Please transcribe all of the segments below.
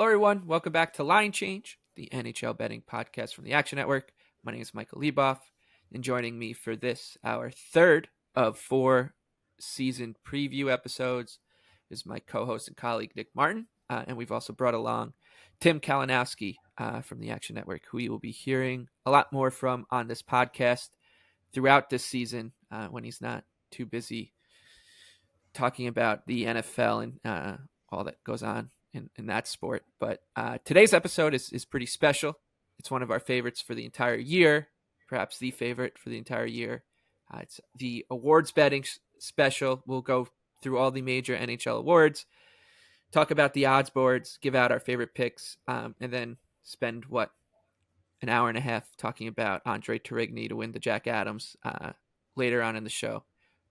Hello, everyone. Welcome back to Line Change, the NHL betting podcast from the Action Network. My name is Michael Leboff, and joining me for this, our third of 4 season preview episodes, is my co-host and colleague, Nick Martin. And we've also brought along Tim Kalinowski from the Action Network, who you will be hearing a lot more from on this podcast throughout this season when he's not too busy talking about the NFL and all that goes on in that sport. But today's episode is pretty special. It's one of our favorites for the entire year, perhaps the favorite for the entire year. It's the awards betting special. We'll go through all the major NHL awards, talk about the odds boards, give out our favorite picks, and then spend, an hour and a half talking about Andre Turigny to win the Jack Adams later on in the show.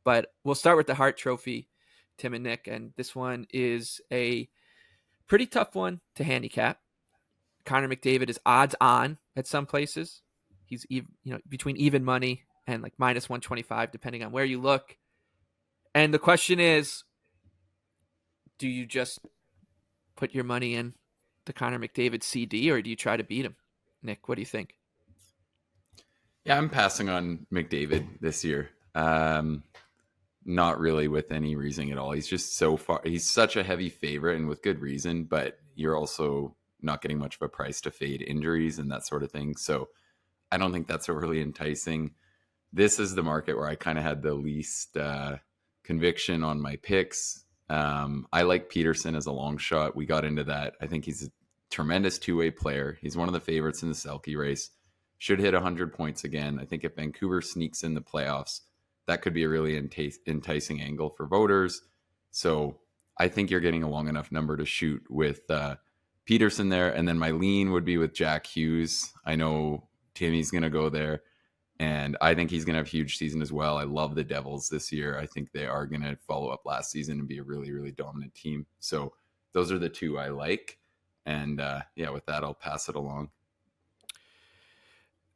But we'll start with the Hart Trophy, Tim and Nick, and this one is a pretty tough one to handicap. Connor McDavid is odds on at some places. He's between even money and like minus 125, depending on where you look. And the question is, do you just put your money in the Connor McDavid CD, or do you try to beat him? Nick, what do you think? Yeah, I'm passing on McDavid this year. Not really with any reasoning at all. He's just so far. He's such a heavy favorite, and with good reason. But you're also not getting much of a price to fade injuries and that sort of thing. So I don't think that's overly enticing. This is the market where I kind of had the least conviction on my picks. I like Peterson as a long shot. We got into that. I think he's a tremendous two-way player. He's one of the favorites in the Selke race. Should hit 100 points again. I think if Vancouver sneaks in the playoffs, that could be a really enticing angle for voters. So I think you're getting a long enough number to shoot with Peterson there. And then my lean would be with Jack Hughes. I know Timmy's going to go there, and I think he's going to have a huge season as well. I love the Devils this year. I think they are going to follow up last season and be a really, really dominant team. So those are the two I like. And with that, I'll pass it along.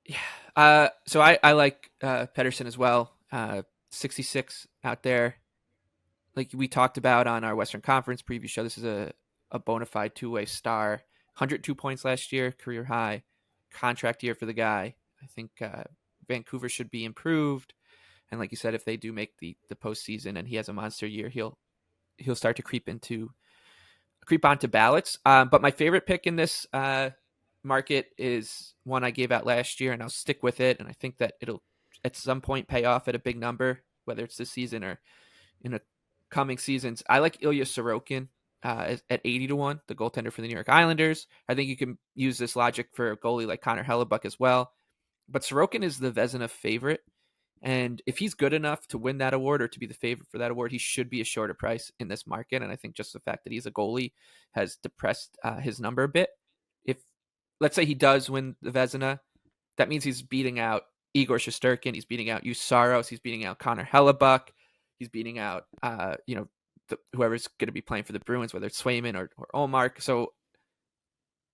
Yeah. So I like Pedersen as well. 66 out there. Like we talked about on our Western Conference preview show, this is a bona fide two-way star. 102 points last year, career high. Contract year for the guy. I think Vancouver should be improved. And like you said, if they do make the postseason and he has a monster year, he'll start to creep onto ballots. But my favorite pick in this market is one I gave out last year, and I'll stick with it. And I think that it'll at some point pay off at a big number, whether it's this season or in a coming seasons. I like Ilya Sorokin at 80-1, the goaltender for the New York Islanders. I think you can use this logic for a goalie like Connor Hellebuck as well. But Sorokin is the Vezina favorite. And if he's good enough to win that award or to be the favorite for that award, he should be a shorter price in this market. And I think just the fact that he's a goalie has depressed his number a bit. If, let's say he does win the Vezina, that means he's beating out Igor Shesterkin, he's beating out Saros, he's beating out Connor Hellebuck, he's beating out, whoever's going to be playing for the Bruins, whether it's Swayman or Olmark. So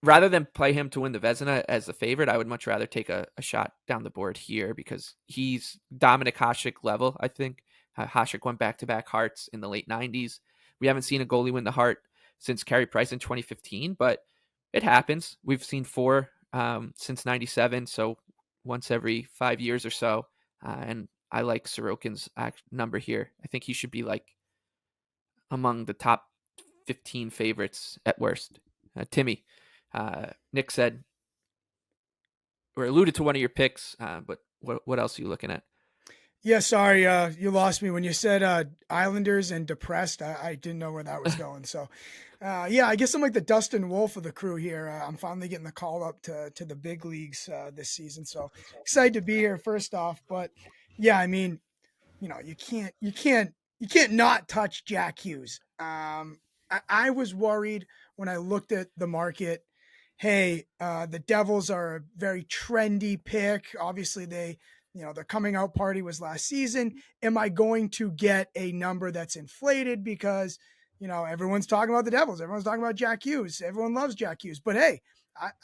rather than play him to win the Vezina as a favorite, I would much rather take a shot down the board here because he's Dominik Hasek level, I think. Hasek won back-to-back Harts in the late 90s. We haven't seen a goalie win the Hart since Carey Price in 2015, but it happens. We've seen 4 since 97, so once every 5 years or so. And I like Sorokin's number here. I think he should be like among the top 15 favorites at worst. Timmy, Nick said, or alluded to one of your picks, but what else are you looking at? Yeah, sorry, you lost me when you said Islanders and depressed. I didn't know where that was going. So, I guess I'm like the Dustin Wolf of the crew here. I'm finally getting the call up to the big leagues this season. So excited to be here first off. But yeah, I mean, you can't not touch Jack Hughes. I was worried when I looked at the market. Hey, the Devils are a very trendy pick. Obviously, their coming out party was last season. Am I going to get a number that's inflated because, everyone's talking about the Devils. Everyone's talking about Jack Hughes. Everyone loves Jack Hughes. But hey,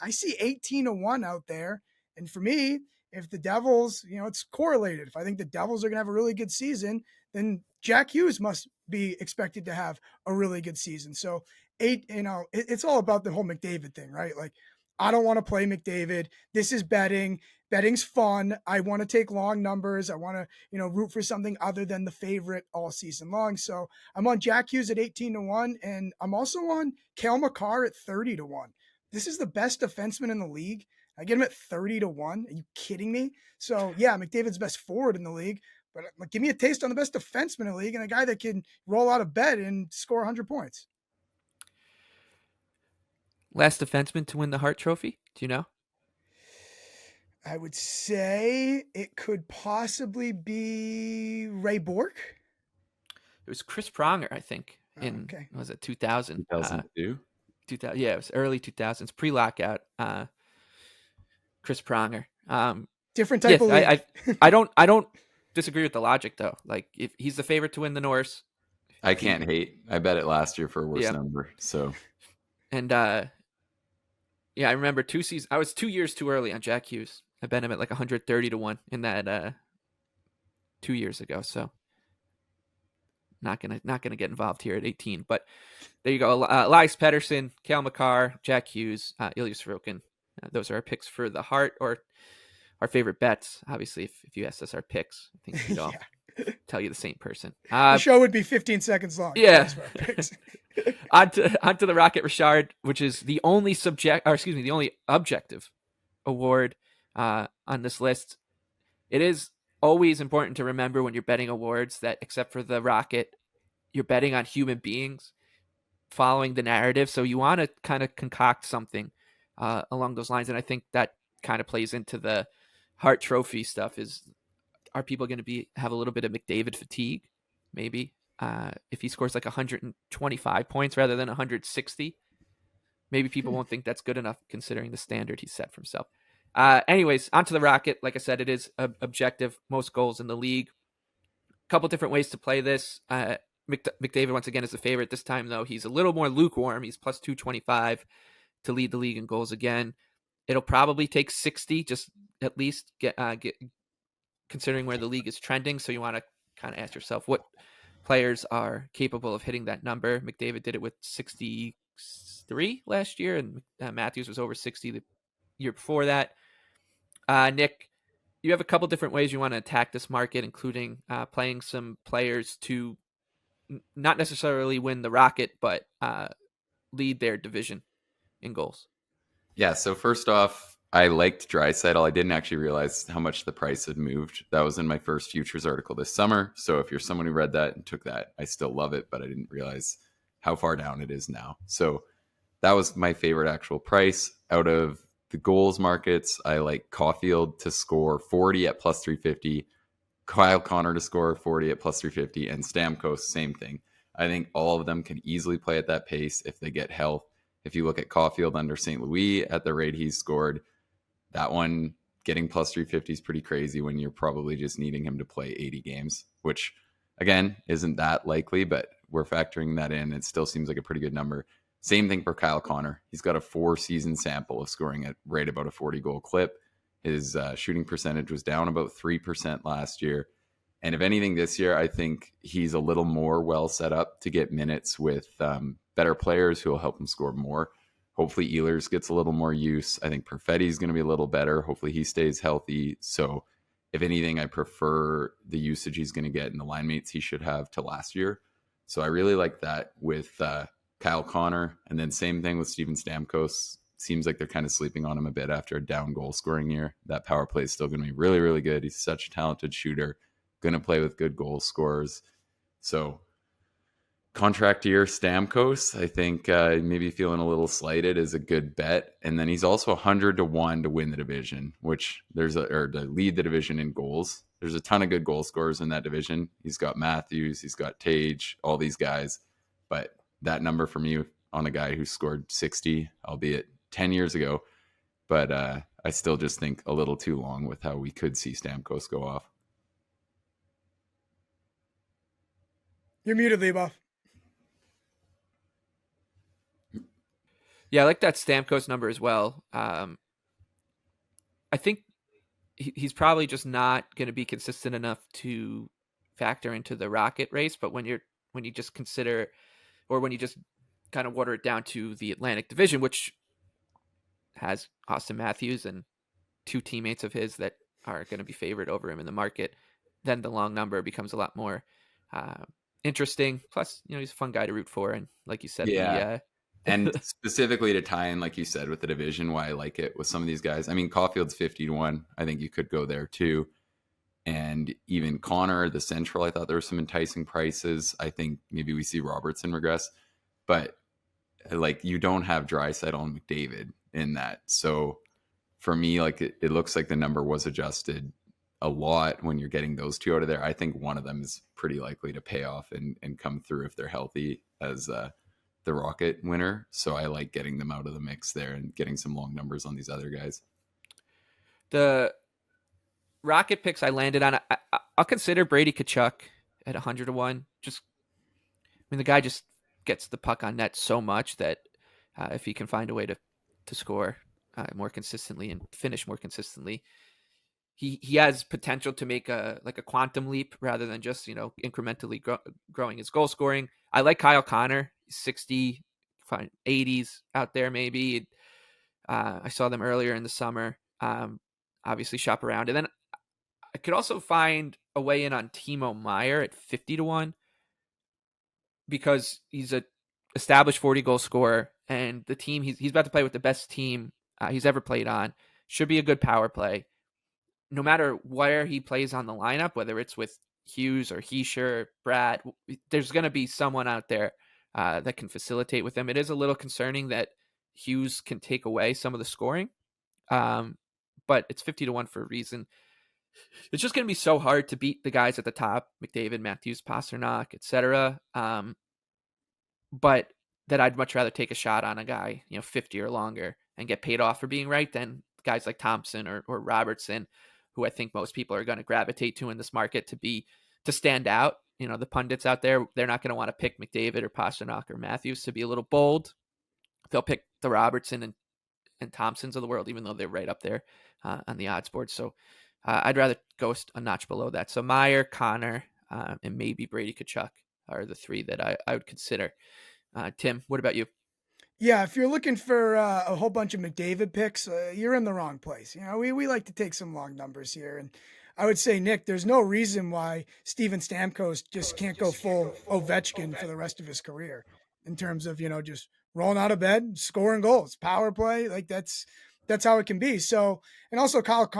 I see 18-1 out there. And for me, if the Devils, it's correlated. If I think the Devils are going to have a really good season, then Jack Hughes must be expected to have a really good season. So it's all about the whole McDavid thing, right? Like, I don't want to play McDavid. This is betting. Betting's fun. I want to take long numbers. I want to, root for something other than the favorite all season long. So I'm on Jack Hughes at 18-1, and I'm also on Cale Makar at 30-1. This is the best defenseman in the league. I get him at 30-1. Are you kidding me? So yeah, McDavid's best forward in the league, but give me a taste on the best defenseman in the league and a guy that can roll out of bed and score 100 points. Last defenseman to win the Hart Trophy? Do you know? I would say it could possibly be Ray Bourque. It was Chris Pronger, I think, okay. was it 2000? 2002? 2000, yeah, it was early 2000s, pre-lockout. Chris Pronger. Different type of league. I don't disagree with the logic, though. Like, if he's the favorite to win the Norris. I can't hate. I bet it last year for a worse number. So, and yeah, I remember 2 seasons. I was 2 years too early on Jack Hughes. I bet him at like 130-1 in that 2 years ago. So not gonna get involved here at 18. But there you go. Elias Pettersson, Cale Makar, Jack Hughes, Ilya Sorokin. Those are our picks for the Hart, or our favorite bets. Obviously, if you asked us our picks, I think we'd all tell you the same person. The show would be 15 seconons long. Yeah. onto the Rocket Richard, which is the only the only objective award on this list. It is always important to remember when you're betting awards that, except for the Rocket, you're betting on human beings following the narrative. So you want to kind of concoct something along those lines. And I think that kind of plays into the Hart Trophy stuff. Are people going to have a little bit of McDavid fatigue? Maybe. If he scores like 125 points rather than 160, maybe people won't think that's good enough considering the standard he's set for himself. Anyways, onto the Rocket. Like I said, it is objective, most goals in the league. A couple different ways to play this. McDavid, once again, is the favorite. This time, though, he's a little more lukewarm. He's plus 225 to lead the league in goals again. It'll probably take 60, just at least get considering where the league is trending. So you want to kind of ask yourself what players are capable of hitting that number. McDavid did it with 63 last year, and Matthews was over 60 the year before that. Nick, you have a couple different ways you want to attack this market, including playing some players to not necessarily win the Rocket, but lead their division in goals. Yeah, so first off, I liked Draisaitl. I didn't actually realize how much the price had moved. That was in my first futures article this summer. So if you're someone who read that and took that, I still love it, but I didn't realize how far down it is now. So that was my favorite actual price. Out of the goals markets, I like Caulfield to score 40 at plus 350, Kyle Connor to score 40 at plus 350, and Stamkos, same thing. I think all of them can easily play at that pace if they get health. If you look at Caulfield under St. Louis at the rate he's scored, that one getting plus 350 is pretty crazy when you're probably just needing him to play 80 games, which again isn't that likely, but we're factoring that in. It still seems like a pretty good number. Same thing for Kyle Connor. He's got a 4-season sample of scoring at right about a 40-goal clip. His shooting percentage was down about 3% last year. And if anything this year, I think he's a little more well set up to get minutes with better players who will help him score more. Hopefully Ehlers gets a little more use. I think Perfetti is going to be a little better. Hopefully he stays healthy. So if anything, I prefer the usage he's going to get in the line mates he should have to last year. So I really like that with Kyle Connor. And then same thing with Steven Stamkos. Seems like they're kind of sleeping on him a bit after a down goal scoring year. That power play is still going to be really, really good. He's such a talented shooter, going to play with good goal scorers. So contract year Stamkos, I think maybe feeling a little slighted is a good bet. And then he's also 100-1 to win the division, which or to lead the division in goals. There's a ton of good goal scorers in that division. He's got Matthews, he's got Tage, all these guys. But that number for me on a guy who scored 60, albeit 10 years ago, but I still just think a little too long with how we could see Stamkos go off. You're muted, Leboff. Yeah, I like that Stamkos number as well. I think he's probably just not going to be consistent enough to factor into the Rocket race. But when you just consider, or when you just kind of water it down to the Atlantic Division, which has Austin Matthews and two teammates of his that are going to be favored over him in the market, then the long number becomes a lot more interesting. Plus, he's a fun guy to root for. And like you said, Yeah. And specifically to tie in, like you said, with the division, why I like it with some of these guys. I mean, Caulfield's 50-1. I think you could go there too. And even Connor, the Central, I thought there were some enticing prices. I think maybe we see Robertson regress. But like, you don't have Draisaitl and McDavid in that. So for me, like it looks like the number was adjusted a lot when you're getting those two out of there. I think one of them is pretty likely to pay off and come through if they're healthy as the Rocket winner. So I like getting them out of the mix there and getting some long numbers on these other guys. The Rocket picks I landed on, I'll consider Brady Tkachuk at 100-1. The guy just gets the puck on net so much that if he can find a way to score more consistently and finish more consistently, he has potential to make a quantum leap rather than just incrementally growing his goal scoring. I like Kyle Connor, 60, 80s out there maybe. I saw them earlier in the summer. Obviously shop around, and then I could also find a way in on Timo Meier at 50-1 because he's a established 40 goal scorer, and the team he's about to play with the best team he's ever played on. Should be a good power play. No matter where he plays on the lineup, whether it's with Hughes or Heischer, Brad, there's going to be someone out there that can facilitate with him. It is a little concerning that Hughes can take away some of the scoring, but it's 50-1 for a reason. It's just going to be so hard to beat the guys at the top, McDavid, Matthews, Pasternak, etc. But that I'd much rather take a shot on a guy, 50 or longer and get paid off for being right than guys like Thompson or Robertson, who I think most people are going to gravitate to in this market to stand out. The pundits out there, they're not going to want to pick McDavid or Pasternak or Matthews to be a little bold. They'll pick the Robertson and Thompsons of the world, even though they're right up there on the odds board. So I'd rather go a notch below that. So Meier, Connor, and maybe Brady Tkachuk are the three that I would consider. Tim, what about you? Yeah, if you're looking for a whole bunch of McDavid picks, you're in the wrong place. We like to take some long numbers here. And I would say, Nick, there's no reason why Steven Stamkos just can't go full Ovechkin for the rest of his career in terms of, just rolling out of bed, scoring goals, power play. Like that's how it can be. So, and also Kyle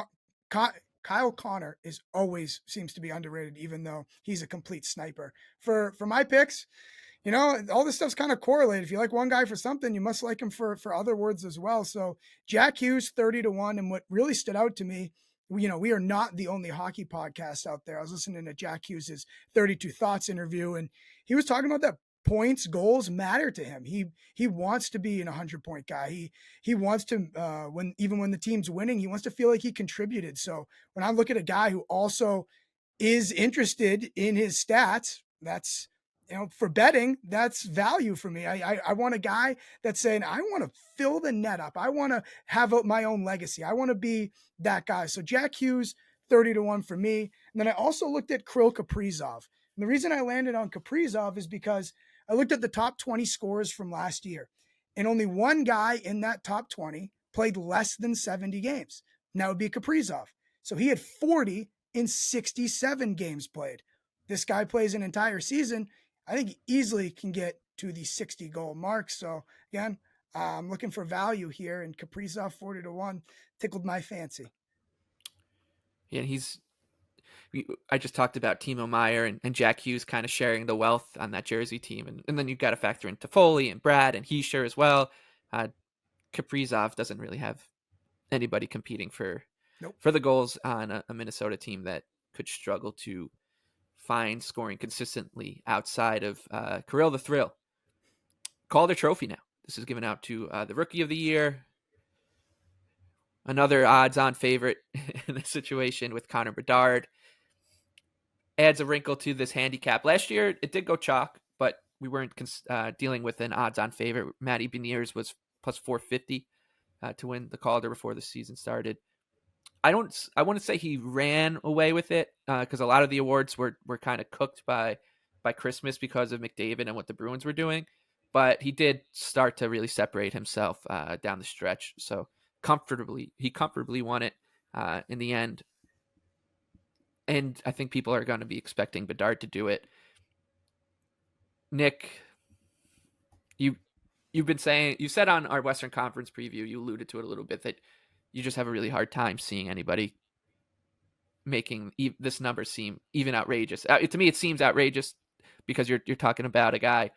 Connor always seems to be underrated, even though he's a complete sniper. For my picks, all this stuff's kind of correlated. If you like one guy for something, you must like him for other words as well. So Jack Hughes, 30-1. And what really stood out to me, we are not the only hockey podcast out there. I was listening to Jack Hughes's 32 Thoughts interview, and he was talking about that points, goals matter to him. He wants to be an 100-point guy. He wants to, even when the team's winning, he wants to feel like he contributed. So when I look at a guy who also is interested in his stats, that's, for betting, that's value for me. I want a guy that's saying, I want to fill the net up. I want to have my own legacy. I want to be that guy. So Jack Hughes, 30-1 for me. And then I also looked at Kirill Kaprizov. And the reason I landed on Kaprizov is because I looked at the top 20 scorers from last year, and only one guy in that top 20 played less than 70 games. And that would be Kaprizov. So he had 40 in 67 games played. This guy plays an entire season. I think he easily can get to the 60 goal mark. So again, I'm looking for value here, and Kaprizov 40-1 tickled my fancy. Yeah, I just talked about Timo Meier and Jack Hughes kind of sharing the wealth on that Jersey team. And then you've got to factor in Toffoli and Brad and Heischer as well. Kaprizov doesn't really have anybody competing for the goals on a Minnesota team that could struggle to find scoring consistently outside of Kirill the Thrill. Calder Trophy now. This is given out to the Rookie of the Year. Another odds-on favorite in this situation with Connor Bedard. Adds a wrinkle to this handicap. Last year, it did go chalk, but we weren't dealing with an odds-on favorite. Matty Beniers was plus 450 to win the Calder before the season started. I want to say he ran away with it because a lot of the awards were kind of cooked by Christmas because of McDavid and what the Bruins were doing. but he did start to really separate himself down the stretch. So he comfortably won it in the end. And I think people are going to be expecting Bedard to do it. Nick, you've been saying, you said on our Western Conference preview, you alluded to it a little bit, that you just have a really hard time seeing anybody making this number seem even outrageous. To me, it seems outrageous because you're talking about a guy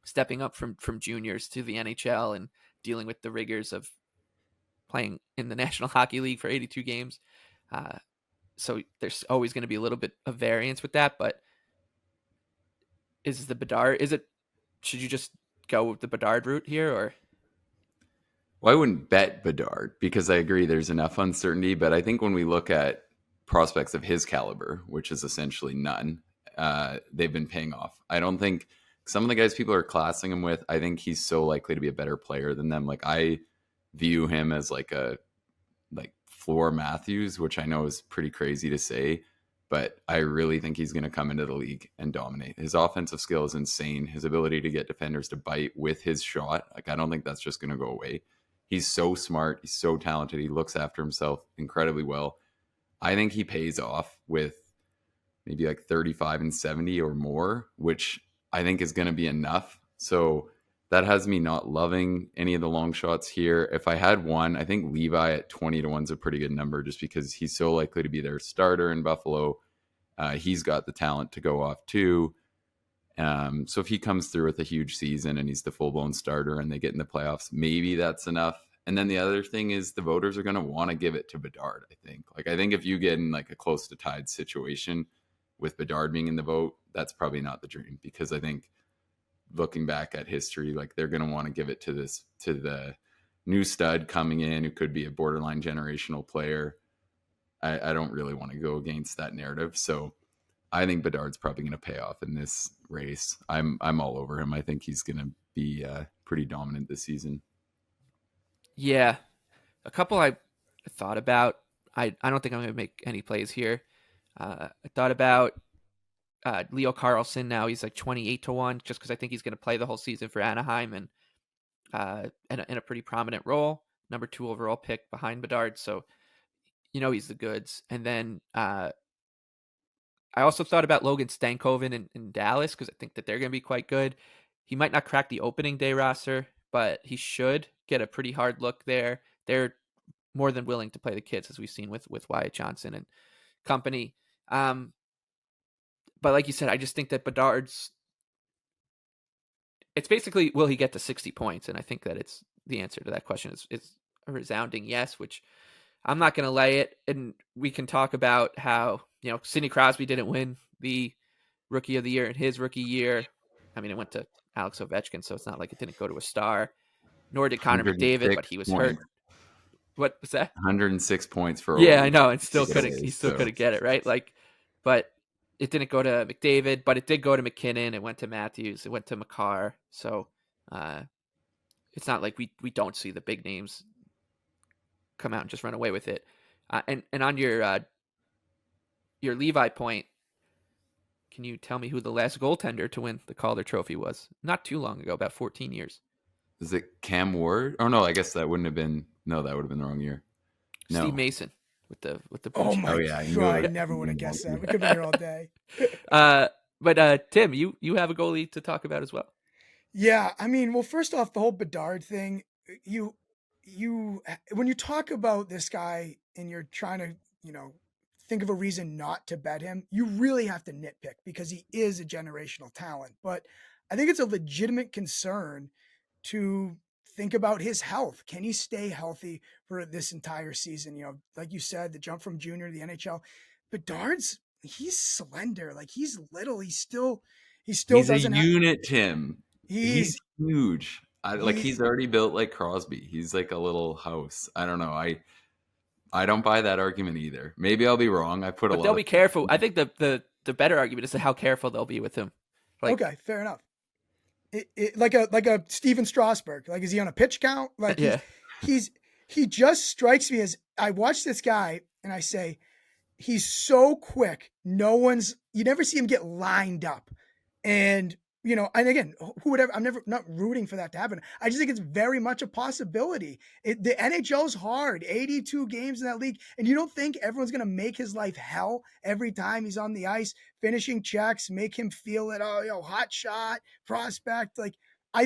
stepping up from juniors to the NHL and dealing with the rigors of playing in the National Hockey League for 82 games. So there's always going to be a little bit of variance with that. But should you just go with the Bedard route here, or? Well, I wouldn't bet Bedard because I agree there's enough uncertainty. But I think when we look at prospects of his caliber, which is essentially none, they've been paying off. I don't think some of the guys people are classing him with, I think he's so likely to be a better player than them. Like, I view him as like floor Matthews, which I know is pretty crazy to say, but I really think he's going to come into the league and dominate. His offensive skill is insane. His ability to get defenders to bite with his shot, like, I don't think that's just going to go away. He's so smart. He's so talented. He looks after himself incredibly well. I think he pays off with maybe like 35 and 70 or more, which I think is going to be enough. So that has me not loving any of the long shots here. If I had one, I think Levi at 20-1 is a pretty good number just because he's so likely to be their starter in Buffalo. He's got the talent to go off too. So if he comes through with a huge season and he's the full-blown starter and they get in the playoffs, maybe that's enough. And then the other thing is the voters are going to want to give it to Bedard, I think. Like, I think if you get in like a close to tied situation with Bedard being in the vote, that's probably not the dream, because I think looking back at history, like, they're going to want to give it to the new stud coming in who could be a borderline generational player. I don't really want to go against that narrative. So I think Bedard's probably going to pay off in this race. I'm all over him. I think he's going to be pretty dominant this season. Yeah, a couple I thought about. I don't think I'm going to make any plays here. I thought about Leo Karlsson. Now he's like 28-1, just because I think he's going to play the whole season for Anaheim and in a pretty prominent role. Number 2 overall pick behind Bedard, so he's the goods. And then I also thought about Logan Stankoven in Dallas, because I think that they're going to be quite good. He might not crack the opening day roster, but he should get a pretty hard look there. They're more than willing to play the kids, as we've seen with Wyatt Johnson and company. But like you said, I just think that Bedard's, it's basically, will he get to 60 points? And I think that it's the answer to that question is a resounding yes, which I'm not going to lay it. And we can talk about how, Sidney Crosby didn't win the Rookie of the Year in his rookie year. I mean, it went to Alex Ovechkin, so it's not like it didn't go to a star. Nor did Connor McDavid, but he was hurt. What was that? 106 points for. Yeah, I know, and he still couldn't get it, right? Like, but it didn't go to McDavid, but it did go to McKinnon. It went to Matthews. It went to Makar. So it's not like we don't see the big names come out and just run away with it. And on your Levi point, can you tell me who the last goaltender to win the Calder Trophy was? Not too long ago, about 14 years. Is it Cam Ward? Oh no, I guess that wouldn't have been. No, that would have been the wrong year. No. Steve Mason with the. Oh my God! I never would have guessed that. We could be here all day. But Tim, you have a goalie to talk about as well. Yeah, I mean, well, first off, the whole Bedard thing. You when you talk about this guy and you're trying to think of a reason not to bet him, you really have to nitpick because he is a generational talent. But I think it's a legitimate concern to think about his health. Can he stay healthy for this entire season? Like you said, the jump from junior to the NHL. Bedard's, he's slender, like he's little. He's he's a unit, Tim. He's huge. He's already built like Crosby. He's like a little house. I don't know. I don't buy that argument either. Maybe I'll be wrong. But they'll be careful. I think the better argument is how careful they'll be with him. Okay, fair enough. Like a Steven Strasburg. Like, is he on a pitch count? Like, yeah. He just strikes me as, I watch this guy and I say, he's so quick. You never see him get lined up. And and again, who would ever, I'm never not rooting for that to happen. I just think it's very much a possibility. The NHL's hard, 82 games in that league. And you don't think everyone's going to make his life hell every time he's on the ice, finishing checks, make him feel it. Oh, hot shot, prospect. Like, I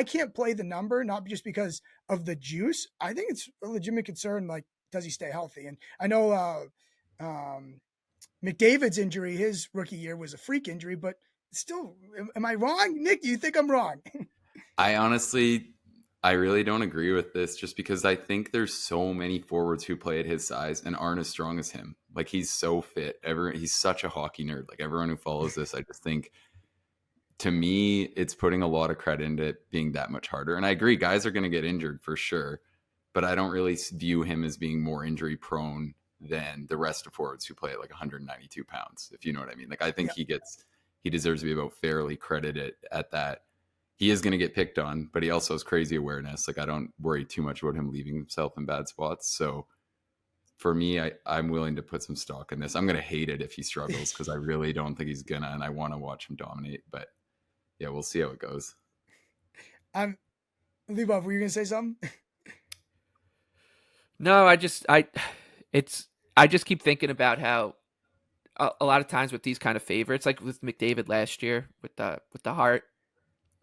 can't play the number, not just because of the juice. I think it's a legitimate concern. Like, does he stay healthy? And I know, McDavid's injury, his rookie year, was a freak injury, but still, am I wrong? Nick, do you think I'm wrong? I really don't agree with this just because I think there's so many forwards who play at his size and aren't as strong as him. Like, he's so fit. He's such a hockey nerd. Like, everyone who follows this, I just think, to me, it's putting a lot of credit into it being that much harder. And I agree, guys are going to get injured for sure, but I don't really view him as being more injury prone than the rest of forwards who play at like 192 pounds, if you know what I mean. Like, I think he deserves to be about fairly credited at that. He is going to get picked on, but he also has crazy awareness. Like, I don't worry too much about him leaving himself in bad spots. So for me, I'm willing to put some stock in this. I'm going to hate it if he struggles because I really don't think he's gonna, and I want to watch him dominate. But yeah, we'll see how it goes. Leibov, were you going to say something? No, I just keep thinking about how a lot of times with these kind of favorites, like with McDavid last year with the Hart,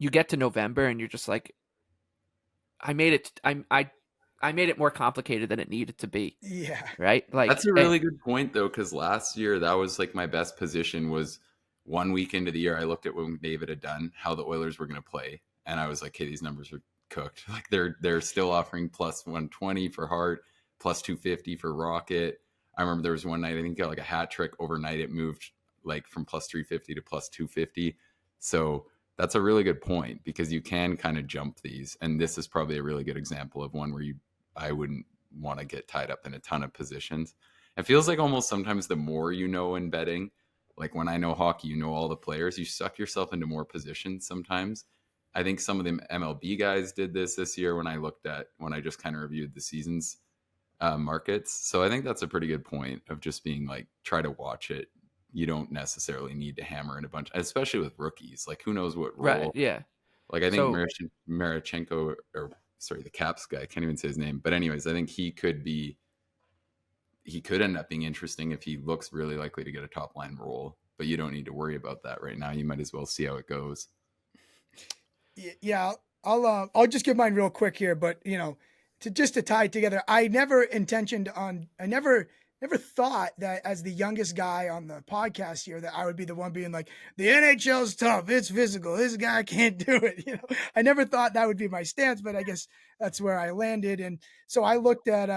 you get to November and you're just like, I made it more complicated than it needed to be. Yeah. Right. Like, that's a really good point though, because last year that was like my best position was 1 week into the year. I looked at what McDavid had done, how the Oilers were going to play, and I was like, hey, these numbers are cooked. Like, they're still offering plus 120 for Hart, plus 250 for Rocket. I remember there was one night I think he got like a hat trick overnight. It moved like from plus 350 to plus 250. So that's a really good point because you can kind of jump these, and this is probably a really good example of one where I wouldn't want to get tied up in a ton of positions. It feels like almost sometimes the more you know in betting, like when I know hockey, you know all the players, you suck yourself into more positions sometimes. I think some of the MLB guys did this year when I just kind of reviewed the season's markets. So I think that's a pretty good point of just being like, try to watch it. You don't necessarily need to hammer in a bunch, especially with rookies. Like, who knows what role? right. Yeah. Like, I think Marichenko, or sorry, the Caps guy, I can't even say his name. But anyways, I think he could end up being interesting if he looks really likely to get a top line role. But you don't need to worry about that right now. You might as well see how it goes. Yeah, I'll just give mine real quick here, but to tie it together, I never thought that as the youngest guy on the podcast here that I would be the one being like, the NHL's tough, it's physical, this guy can't do it. I never thought that would be my stance, but I guess that's where I landed. And so I looked at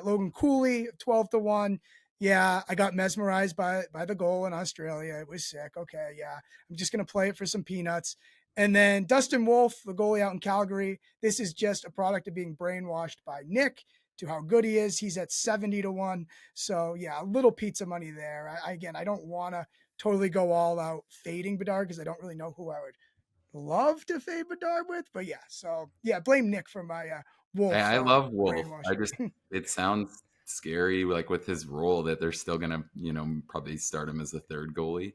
Logan Cooley, 12-1. Yeah, I got mesmerized by the goal in Australia. It was sick. Okay, yeah, I'm just gonna play it for some peanuts. And then Dustin Wolf, the goalie out in Calgary. This is just a product of being brainwashed by Nick to how good he is. He's at 70-1. So yeah, a little pizza money there. I don't want to totally go all out fading Bedard because I don't really know who I would love to fade Bedard with. But yeah, so yeah, blame Nick for my Wolf. I love Wolf. It sounds scary, like with his role, that they're still gonna, probably start him as a third goalie.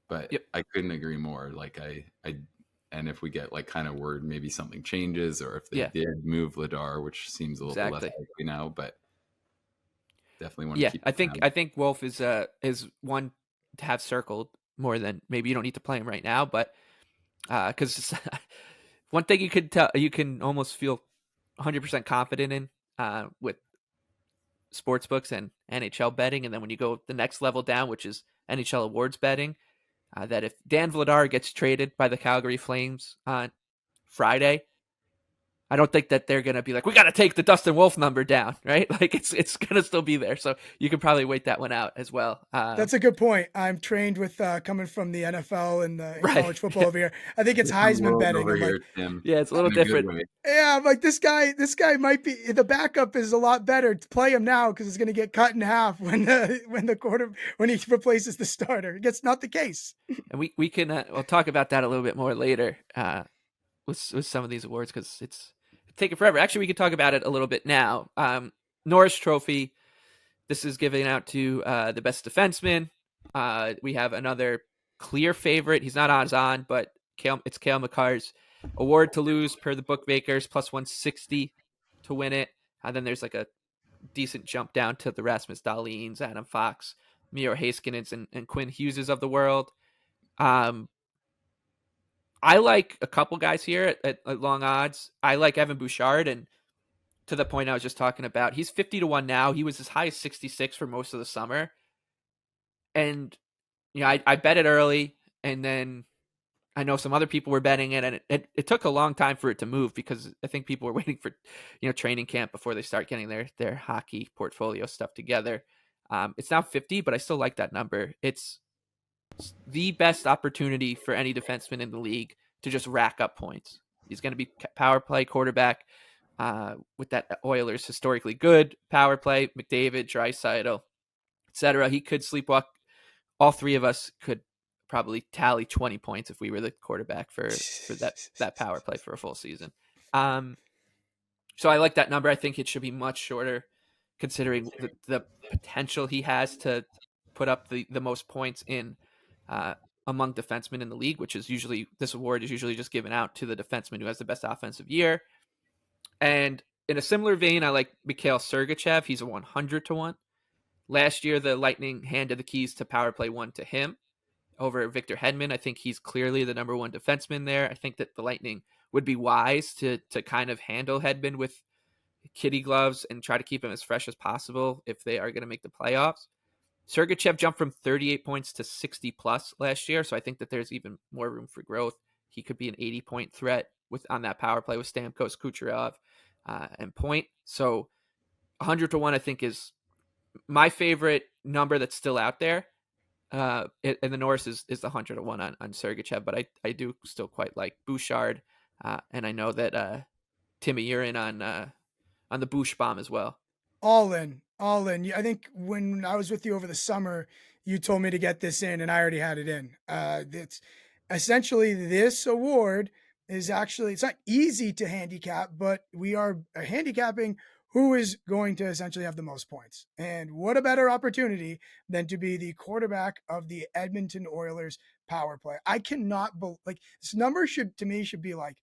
But Yep. I couldn't agree more. Like, and if we get like kind of word maybe something changes, or if they did move Ladar, which seems a little bit less likely now, but definitely want to keep. I think Wolf is one to have circled more than maybe you don't need to play him right now, but because one thing you could tell, you can almost feel 100% confident in with sports books and NHL betting, and then when you go the next level down, which is NHL awards betting, that if Dan Vladar gets traded by the Calgary Flames on Friday, I don't think that they're going to be like, we got to take the Dustin Wolf number down, right? Like, it's going to still be there. So you can probably wait that one out as well. That's a good point. I'm trained with coming from the NFL and college football over here. I think it's Heisman betting. Yeah, it's a little different. Yeah, I'm like, this guy might be, the backup is a lot better. To play him now because it's going to get cut in half when he replaces the starter. It's not the case. And we can we'll talk about that a little bit more later with some of these awards because it's taking forever. Actually, we could talk about it a little bit now. Norris Trophy. This is given out to the best defenseman. We have another clear favorite. He's not odds on, but It's Cale Makar's award to lose per the bookmakers, plus 160 to win it. And then there's like a decent jump down to the Rasmus Dahlin's, Adam Fox, Miro Heiskanen, and Quinn Hughes of the world. I like a couple guys here at long odds. I like Evan Bouchard, and to the point I was just talking about, he's 50-1 now. He was as high as 66 for most of the summer. And, I bet it early, and then I know some other people were betting it, and it took a long time for it to move because I think people were waiting for, training camp before they start getting their hockey portfolio stuff together. It's now 50, but I still like that number. It's the best opportunity for any defenseman in the league to just rack up points. He's going to be power play quarterback with that Oilers historically good power play, McDavid, Draisaitl, etc. He could sleepwalk. All three of us could probably tally 20 points if we were the quarterback for that power play for a full season. So I like that number. I think it should be much shorter considering the potential he has to put up the most points in among defensemen in the league, which is usually, this award is usually just given out to the defenseman who has the best offensive year. And in a similar vein, I like Mikhail Sergachev. He's a 100-1. Last year, the Lightning handed the keys to power play 1 to him over Victor Hedman. I think he's clearly the number one defenseman there. I think that the Lightning would be wise to kind of handle Hedman with kitty gloves and try to keep him as fresh as possible if they are going to make the playoffs. Sergachev jumped from 38 points to 60 plus last year, so I think that there's even more room for growth. He could be an 80-point threat on that power play with Stamkos, Kucherov, and Point. So 100-1, I think, is my favorite number that's still out there. And the Norris is the 100-1 on Sergachev, but I do still quite like Bouchard, and I know that Timmy, you're in on the Bouch bomb as well. All in. I think when I was with you over the summer, you told me to get this in, and I already had it in. It's essentially, this award is actually, it's not easy to handicap, but we are handicapping who is going to essentially have the most points. And what a better opportunity than to be the quarterback of the Edmonton Oilers power play. I cannot like, this number should be like,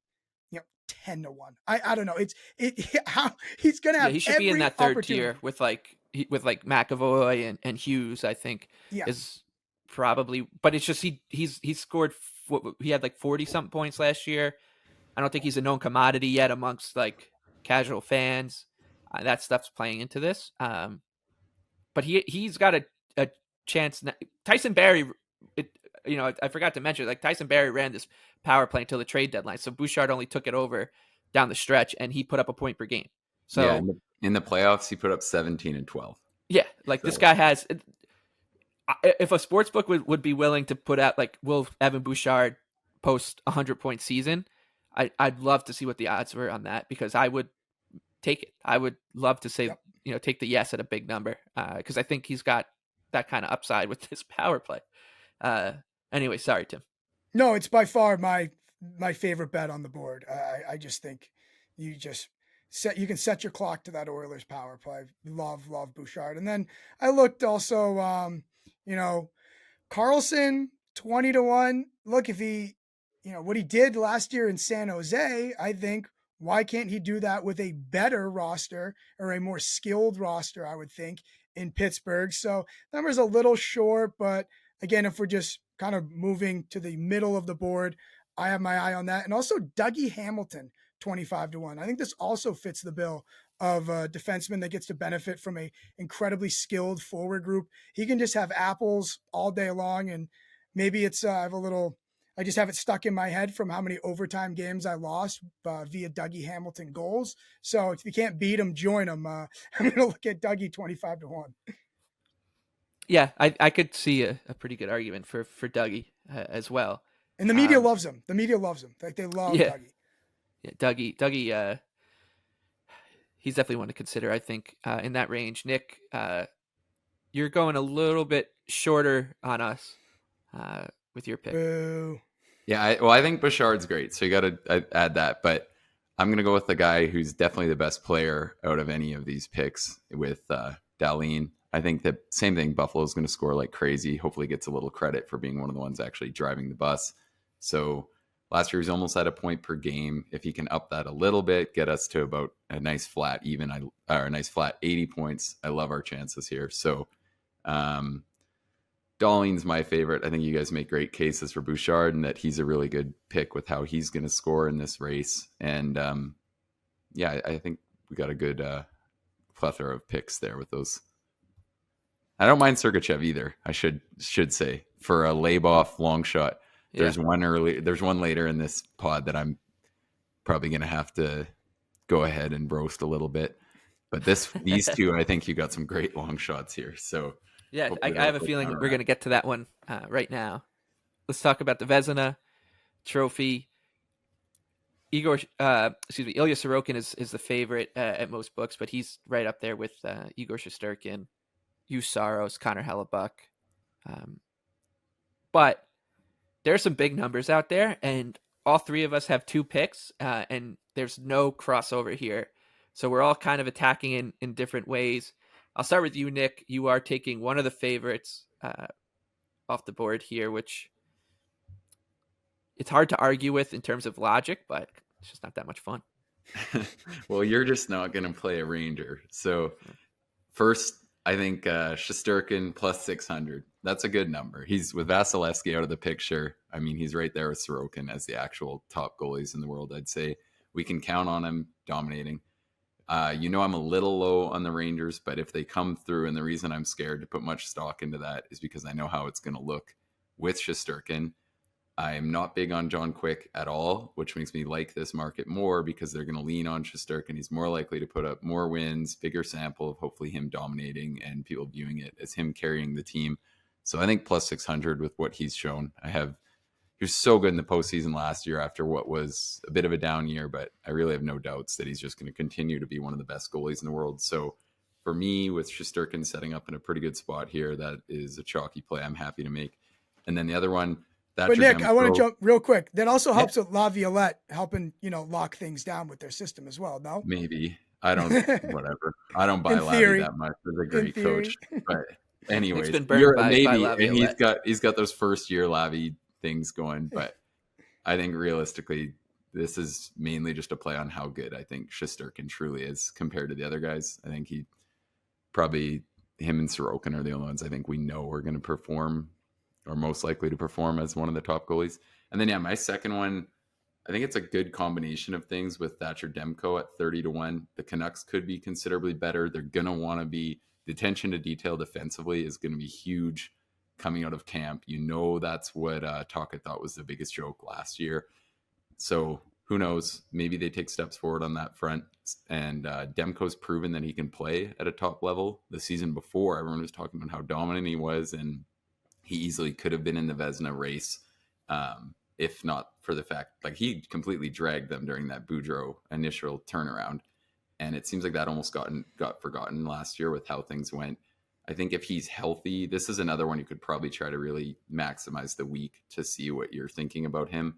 10-1. I don't know. How he's gonna have. Yeah, he should be in that third tier with McAvoy and Hughes. I think is probably, but it's just he's scored. He had like 40-something points last year. I don't think he's a known commodity yet amongst like casual fans. That stuff's playing into this. But he's got a chance. Tyson Barrie. I forgot to mention, like, Tyson Barrie ran this power play until the trade deadline. So Bouchard only took it over down the stretch, and he put up a point per game. So yeah, in the playoffs, he put up 17 and 12. Yeah, like, so this guy has. If a sportsbook would be willing to put out, like, will Evan Bouchard post 100-point season, I'd love to see what the odds were on that, because I would take it. I would love to say, take the yes at a big number, because I think he's got that kind of upside with this power play. Anyway, sorry, Tim. No, it's by far my favorite bet on the board. I just think you can set your clock to that Oilers power play. Love Bouchard. And then I looked also, Karlsson 20-1. Look, if he, what he did last year in San Jose, I think, why can't he do that with a better roster or a more skilled roster, I would think, in Pittsburgh? So number's a little short, but again, if we're just kind of moving to the middle of the board, I have my eye on that. And also Dougie Hamilton, 25-1. I think this also fits the bill of a defenseman that gets to benefit from a incredibly skilled forward group. He can just have apples all day long. And maybe it's, I just have it stuck in my head from how many overtime games I lost via Dougie Hamilton goals. So if you can't beat him, join him. I'm going to look at Dougie 25-1. Yeah, I could see a pretty good argument for Dougie as well. And the media loves him. The media loves him. Like, they love Dougie. Yeah, Dougie, he's definitely one to consider, I think, in that range. Nick, you're going a little bit shorter on us with your pick. Boo. Yeah, I think Bouchard's great, so you got to add that. But I'm going to go with the guy who's definitely the best player out of any of these picks with Dahlin. I think the same thing. Buffalo's going to score like crazy. Hopefully gets a little credit for being one of the ones actually driving the bus. So Last year, he's almost at a point per game. If he can up that a little bit, get us to about a nice flat or a nice flat 80 points, I love our chances here. So, Dahlin's my favorite. I think you guys make great cases for Bouchard and that he's a really good pick with how he's going to score in this race. And I think we got a good plethora of picks there with those. I don't mind Sergachev either. I should say for a Laboff long shot. There's one later in this pod that I'm probably going to have to go ahead and roast a little bit. But these two, I think you got some great long shots here. So yeah, I have a feeling we're going to get to that one right now. Let's talk about the Vezina Trophy. Ilya Sorokin is the favorite at most books, but he's right up there with Igor Shesterkin, Saros, Connor Hellebuck. But there's some big numbers out there, and all three of us have 2 picks, and there's no crossover here. So we're all kind of attacking in different ways. I'll start with you, Nick. You are taking one of the favorites off the board here, which it's hard to argue with in terms of logic, but it's just not that much fun. Well, you're just not going to play a Ranger. So first, I think Shesterkin plus 600. That's a good number. He's with Vasilevsky out of the picture. I mean, he's right there with Sorokin as the actual top goalies in the world. I'd say we can count on him dominating. I'm a little low on the Rangers, but if they come through, and the reason I'm scared to put much stock into that is because I know how it's going to look with Shesterkin. I'm not big on John Quick at all, which makes me like this market more because they're going to lean on Shesterkin. He's more likely to put up more wins, bigger sample of hopefully him dominating and people viewing it as him carrying the team. So I think plus 600 with what he's shown. He was so good in the postseason last year after what was a bit of a down year, but I really have no doubts that he's just going to continue to be one of the best goalies in the world. So for me, with Shesterkin setting up in a pretty good spot here, that is a chalky play I'm happy to make. And then the other one, but Nick, I want to jump real quick. That also helps with Laviolette helping, lock things down with their system as well. No, maybe I don't. Whatever. I don't buy Lavi that much. He's a great coach, but anyways, and he's got those first year Lavi things going. But I think realistically, this is mainly just a play on how good I think Shesterkin truly is compared to the other guys. I think him and Sorokin are the only ones I think we know are going to perform, or most likely to perform as one of the top goalies. And then, my second one, I think it's a good combination of things with Thatcher Demko at 30-1. The Canucks could be considerably better. They're going to want to be, the attention to detail defensively is going to be huge coming out of camp. That's what Taka thought was the biggest joke last year. So who knows? Maybe they take steps forward on that front. And Demko's proven that he can play at a top level. The season before, everyone was talking about how dominant he was, and he easily could have been in the Vezina race, if not for the fact, he completely dragged them during that Boudreau initial turnaround. And it seems like that almost got forgotten last year with how things went. I think if he's healthy, this is another one you could probably try to really maximize the week to see what you're thinking about him.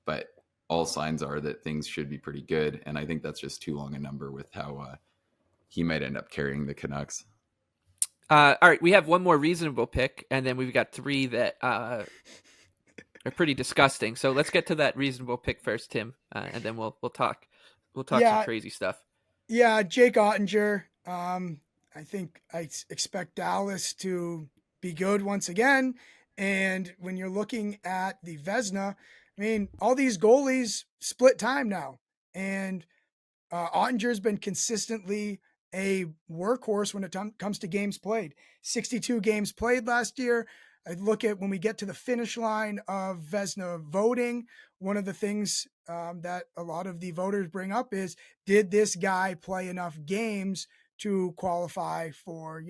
But all signs are that things should be pretty good. And I think that's just too long a number with how he might end up carrying the Canucks. All right, we have one more reasonable pick, and then we've got 3 that are pretty disgusting. So let's get to that reasonable pick first, Tim, and then we'll talk some crazy stuff. Yeah, Jake Ottinger. I think I expect Dallas to be good once again. And when you're looking at the Vezina, I mean, all these goalies split time now, and Ottinger's been consistently a workhorse when it comes to games played. 62 games played last year. I look at when we get to the finish line of Vezina voting, one of the things that a lot of the voters bring up is, did this guy play enough games to qualify for,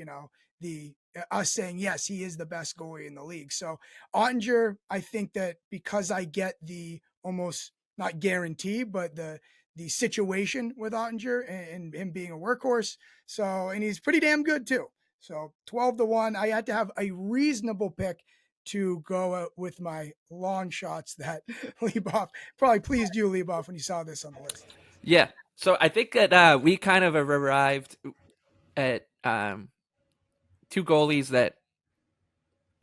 us saying, yes, he is the best goalie in the league. So Ottinger, I think that because I get the almost not guarantee, but the situation with Ottinger and him being a workhorse. So, and he's pretty damn good too. So 12-1, I had to have a reasonable pick to go with my long shots that Lieboff probably pleased you, Lieboff, when you saw this on the list. Yeah. So I think that we kind of arrived at 2 goalies that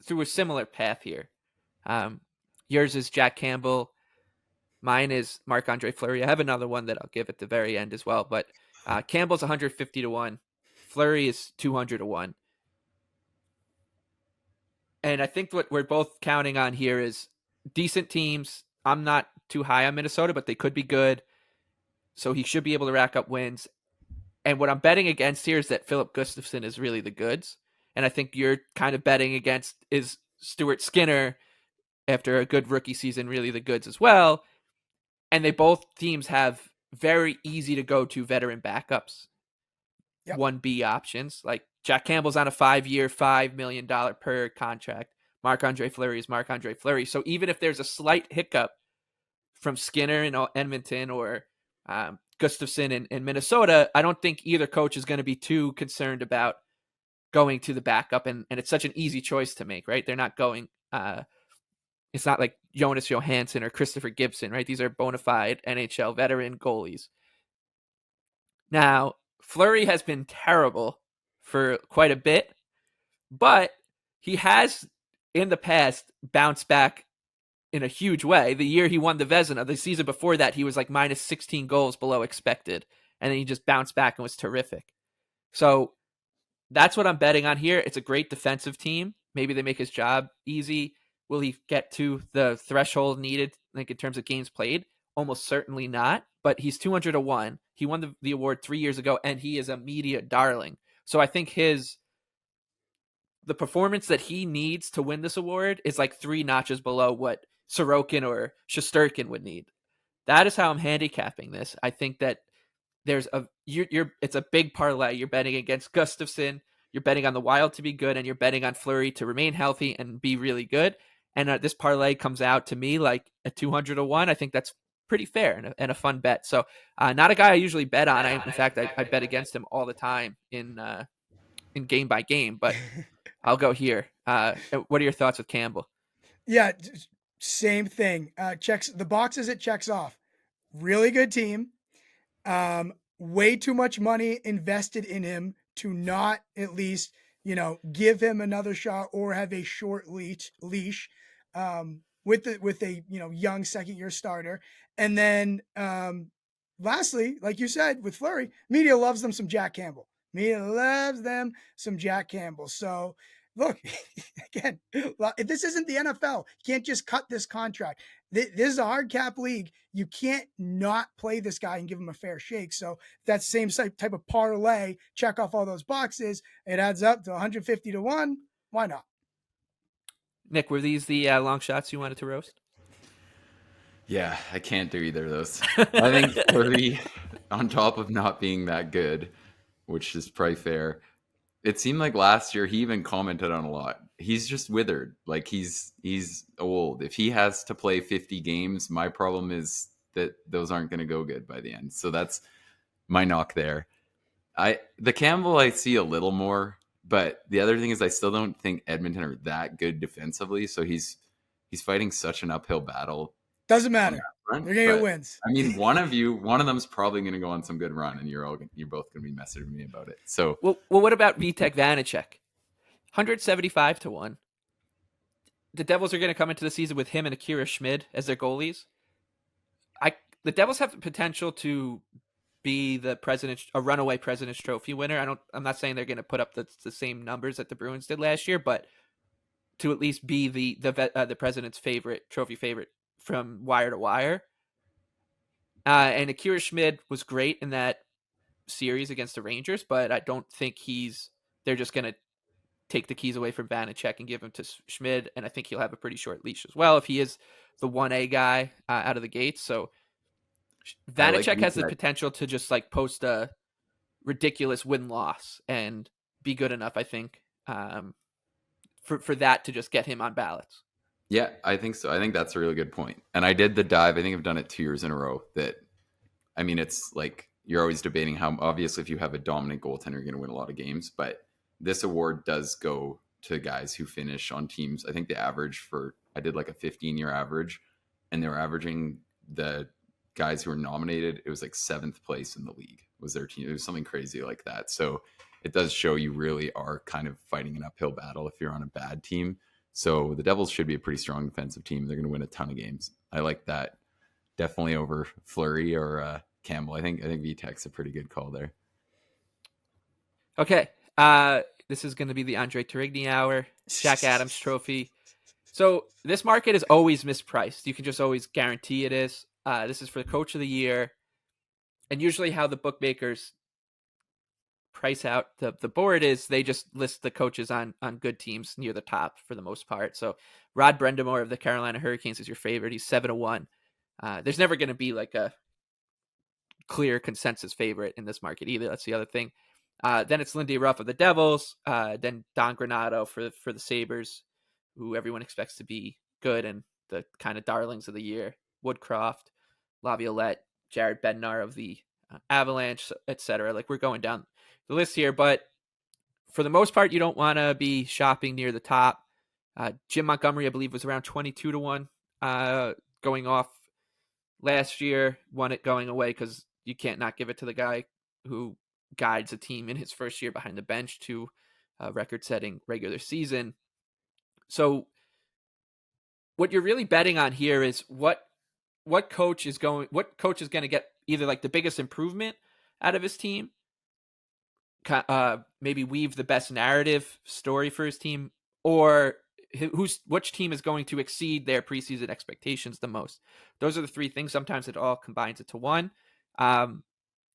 through a similar path here. Yours is Jack Campbell. Mine is Marc-Andre Fleury. I have another one that I'll give at the very end as well, but Campbell's 150 to 1. Fleury is 200 to 1. And I think what we're both counting on here is decent teams. I'm not too high on Minnesota, but they could be good. So he should be able to rack up wins. And what I'm betting against here is that Philip Gustafsson is really the goods. And I think you're kind of betting against is Stuart Skinner after a good rookie season really the goods as well. And they both teams have very easy to go to veteran backups. Yep. 1B options. Like Jack Campbell's on a 5-year, $5 million per contract. Marc-Andre Fleury is Marc-Andre Fleury. So even if there's a slight hiccup from Skinner in Edmonton or Gustafsson in Minnesota, I don't think either coach is going to be too concerned about going to the backup. And it's such an easy choice to make, right? They're not going, it's not like Jonas Johansson or Christopher Gibson, right? These are bona fide NHL veteran goalies. Now, Fleury has been terrible for quite a bit, but he has in the past bounced back in a huge way. The year he won the Vezina, the season before that, he was like minus 16 goals below expected, and then he just bounced back and was terrific. So that's what I'm betting on here. It's a great defensive team. Maybe they make his job easy. Will he get to the threshold needed, like in terms of games played? Almost certainly not, but he's 200 to 1. He won the award 3 years ago, and he is a media darling. So I think the performance that he needs to win this award is like 3 notches below what Sorokin or Shesterkin would need. That is how I'm handicapping this. I think that there's it's a big parlay. You're betting against Gustafsson, you're betting on the Wild to be good, and you're betting on Fleury to remain healthy and be really good. And this parlay comes out to me like a 200 to 1. I think that's pretty fair and a fun bet. So not a guy I usually bet on. In fact, I bet against him all the time in game by game, but I'll go here. What are your thoughts with Campbell? Yeah, same thing. Checks the boxes it checks off. Really good team. Way too much money invested in him to not at least, give him another shot or have a short leash with a young second-year starter. And then lastly, like you said, with Fleury, media loves them some Jack Campbell. So look, again, this isn't the NFL. You can't just cut this contract. This is a hard cap league. You can't not play this guy and give him a fair shake. So that same type of parlay, check off all those boxes. It adds up to 150 to 1. Why not? Nick, were these the long shots you wanted to roast? Yeah, I can't do either of those. I think Fleury, on top of not being that good, which is probably fair, it seemed like last year he even commented on a lot. He's just withered. Like he's old. If he has to play 50 games, my problem is that those aren't going to go good by the end. So that's my knock there. The Campbell I see a little more, but the other thing is I still don't think Edmonton are that good defensively. So he's fighting such an uphill battle. Doesn't matter. They're going to get wins. I mean, one of them's probably going to go on some good run, and you're both going to be messaging me about it. So, well, what about Vitek Vanacek? 175 to 1. The Devils are going to come into the season with him and Akira Schmid as their goalies. The Devils have the potential to be a runaway President's Trophy winner. I'm not saying they're going to put up the same numbers that the Bruins did last year, but to at least be the President's trophy favorite from wire to wire. And Akira Schmid was great in that series against the Rangers, but I don't think they're just going to take the keys away from Vanacek and give him to Schmid. And I think he'll have a pretty short leash as well if he is the 1A guy out of the gates. So Vanacek has the potential to just like post a ridiculous win-loss and be good enough, I think, for that to just get him on ballots. Yeah, I think so. I think that's a really good point. And I did the dive. I think I've done it 2 years in a row. It's like you're always debating how, obviously, if you have a dominant goaltender, you're going to win a lot of games. But this award does go to guys who finish on teams. I think the average I did like a 15-year average, and they were averaging the guys who were nominated. It was like 7th place in the league was their team. It was something crazy like that. So it does show you really are kind of fighting an uphill battle if you're on a bad team. So the Devils should be a pretty strong defensive team. They're going to win a ton of games. I like that definitely over Fleury or Campbell. I think Vitek's a pretty good call there. Okay. This is going to be the Andre Tourigny hour, Jack Adams Trophy. So this market is always mispriced. You can just always guarantee it is. This is for the Coach of the Year. And usually how the bookmakers price out the board is they just list the coaches on good teams near the top for the most part. So Rod Brendamore of the Carolina Hurricanes is your favorite. He's 7-1. There's never going to be like a clear consensus favorite in this market either. That's the other thing. Then it's Lindy Ruff of the Devils. Then Don Granato for the Sabres, who everyone expects to be good and the kind of darlings of the year. Woodcroft, Laviolette, Jared Bednar of the Avalanche, etc. Like we're going down the list here, but for the most part, you don't want to be shopping near the top. Jim Montgomery, I believe, was around 22-1 going off last year. Won it going away because you can't not give it to the guy who guides a team in his first year behind the bench to a record-setting regular season. So what you're really betting on here is what coach is going to get either like the biggest improvement out of his team, maybe weave the best narrative story for his team, or which team is going to exceed their preseason expectations the most. Those are the three things. Sometimes it all combines into one.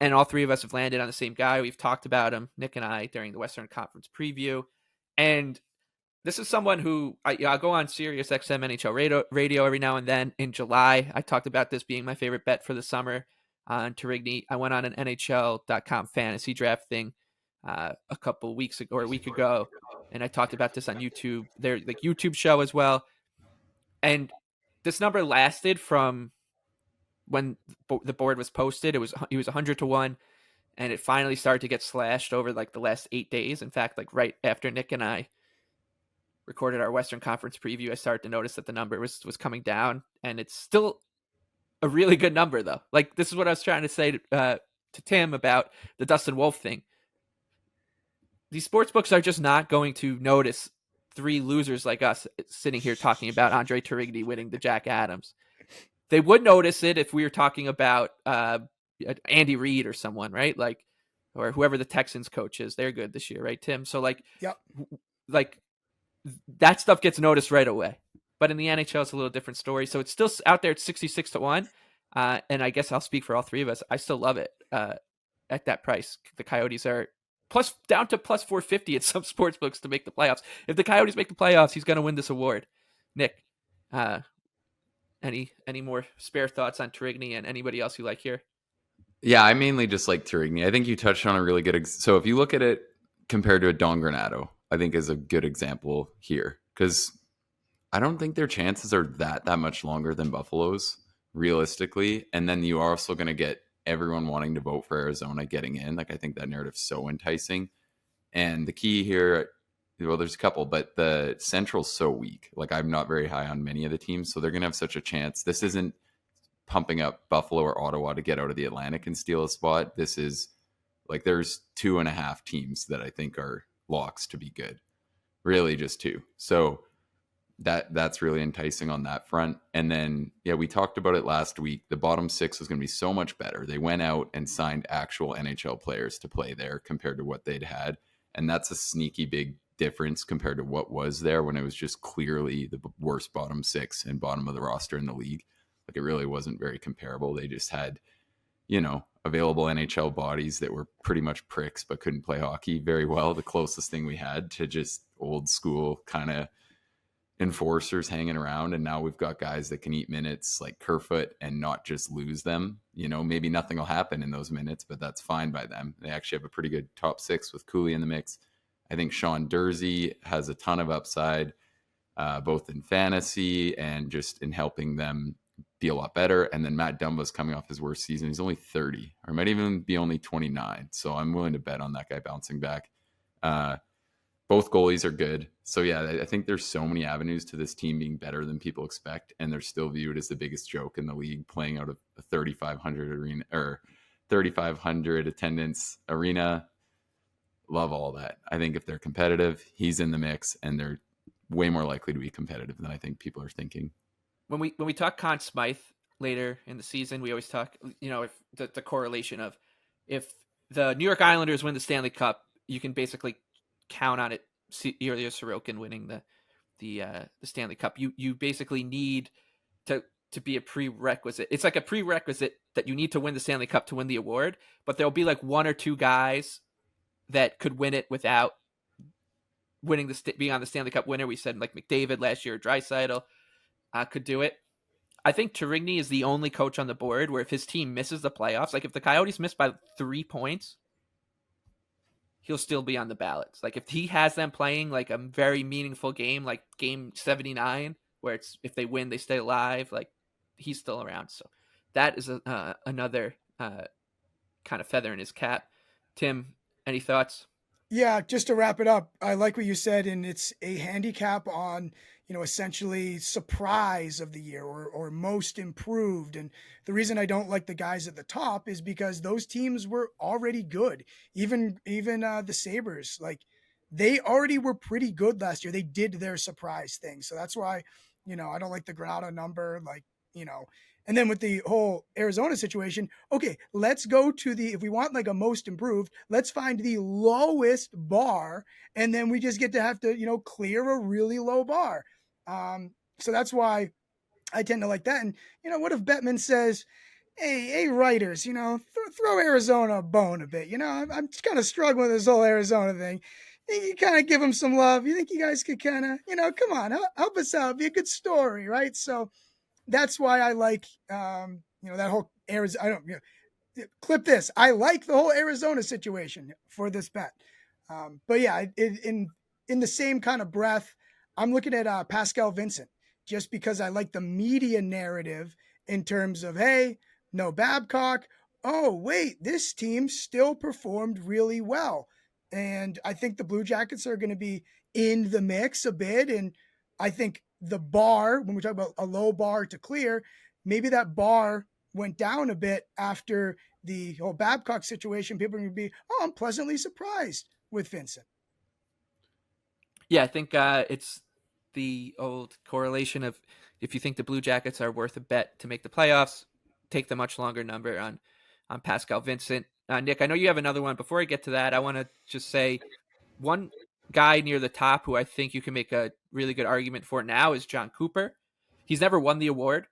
And all three of us have landed on the same guy. We've talked about him, Nick and I, during the Western Conference preview. And this is someone who I go on Sirius XM NHL radio every now and then. In July, I talked about this being my favorite bet for the summer on Tourigny. I went on an NHL.com fantasy draft thing a couple weeks ago or a week ago, and I talked about this on YouTube, their like YouTube show as well. And this number lasted from when the board was posted. He was 100-1, and it finally started to get slashed over like the last 8 days. In fact, like right after Nick and I recorded our Western Conference preview, I started to notice that the number was coming down, and it's still a really good number though. Like this is what I was trying to say to Tim about the Dustin Wolf thing. These sports books are just not going to notice three losers like us sitting here talking about Andre Tourigny winning the Jack Adams. They would notice it if we were talking about Andy Reid or someone, right? Like, or whoever the Texans coach is. They're good this year, right, Tim? So like, yep. Like that stuff gets noticed right away. But in the NHL, it's a little different story. So it's still out there at 66-1. And I guess I'll speak for all three of us. I still love it at that price. The Coyotes are down to plus 450 at some sports books to make the playoffs. If the Coyotes make the playoffs, he's going to win this award. Nick, any more spare thoughts on Tourigny and anybody else you like here? Yeah, I mainly just like Tourigny. I think you touched on a really good. So if you look at it compared to a Don Granato, I think is a good example here because I don't think their chances are that much longer than Buffalo's realistically. And then you are also going to get everyone wanting to vote for Arizona getting in. Like I think that narrative's so enticing. And the key here, well, there's a couple, but the Central's so weak. Like I'm not very high on many of the teams, so they're going to have such a chance. This isn't pumping up Buffalo or Ottawa to get out of the Atlantic and steal a spot. This is like there's 2.5 teams that I think are locks to be good. Really just two. So that's really enticing on that front. And then, yeah, we talked about it last week. The bottom six was going to be so much better. They went out and signed actual NHL players to play there compared to what they'd had. And that's a sneaky big difference compared to what was there when it was just clearly the worst bottom six and bottom of the roster in the league. Like it really wasn't very comparable. They just had, available NHL bodies that were pretty much pricks but couldn't play hockey very well. The closest thing we had to just old school kind of enforcers hanging around. And now we've got guys that can eat minutes like Kerfoot and not just lose them. Maybe nothing will happen in those minutes, but that's fine by them. They actually have a pretty good top six with Cooley in the mix. I think Sean Durzi has a ton of upside, both in fantasy and just in helping them be a lot better. And then Matt Dumba's coming off his worst season. He's only 30 or might even be only 29. So I'm willing to bet on that guy bouncing back. Both goalies are good. So yeah, I think there's so many avenues to this team being better than people expect. And they're still viewed as the biggest joke in the league, playing out of a 3,500 arena or 3,500 attendance arena. Love all that. I think if they're competitive, he's in the mix and they're way more likely to be competitive than I think people are thinking. When we talk Conn Smythe, later in the season. We always talk, if the correlation of if the New York Islanders win the Stanley Cup, you can basically count on it. Ilya Sorokin winning the Stanley Cup. You basically need to be a prerequisite. It's like a prerequisite that you need to win the Stanley Cup to win the award, but there'll be like one or two guys that could win it without winning being on the Stanley Cup winner. We said like McDavid last year, Draisaitl could do it. I think Tourigny is the only coach on the board where if his team misses the playoffs, like if the Coyotes miss by 3 points, he'll still be on the ballots. Like if he has them playing like a very meaningful game, like game 79, where it's if they win, they stay alive, like he's still around. So that is another kind of feather in his cap. Tim, any thoughts? Yeah, just to wrap it up, I like what you said, and it's a handicap on, essentially surprise of the year or most improved. And the reason I don't like the guys at the top is because those teams were already good. Even the Sabres, like they already were pretty good last year. They did their surprise thing. So that's why, I don't like the Granato number, and then with the whole Arizona situation, okay, let's go to if we want like a most improved, let's find the lowest bar. And then we just get to have to, clear a really low bar. So that's why I tend to like that. And, what if Bettman says, hey, writers, throw Arizona a bone a bit. I'm kind of struggling with this whole Arizona thing. You kind of give them some love. You think you guys could kind of, come on, help us out. Be a good story, right? So that's why I like, that whole Arizona. I don't clip this. I like the whole Arizona situation for this bet. But yeah, in the same kind of breath, I'm looking at Pascal Vincent just because I like the media narrative in terms of, hey, no Babcock. Oh, wait, this team still performed really well. And I think the Blue Jackets are going to be in the mix a bit. And I think the bar, when we talk about a low bar to clear, maybe that bar went down a bit after the whole Babcock situation. People are going to be, I'm pleasantly surprised with Vincent. Yeah, I think it's the old correlation of if you think the Blue Jackets are worth a bet to make the playoffs, take the much longer number on Pascal Vincent. Nick, I know you have another one. Before I get to that, I want to just say one guy near the top who I think you can make a really good argument for now is John Cooper. He's never won the award,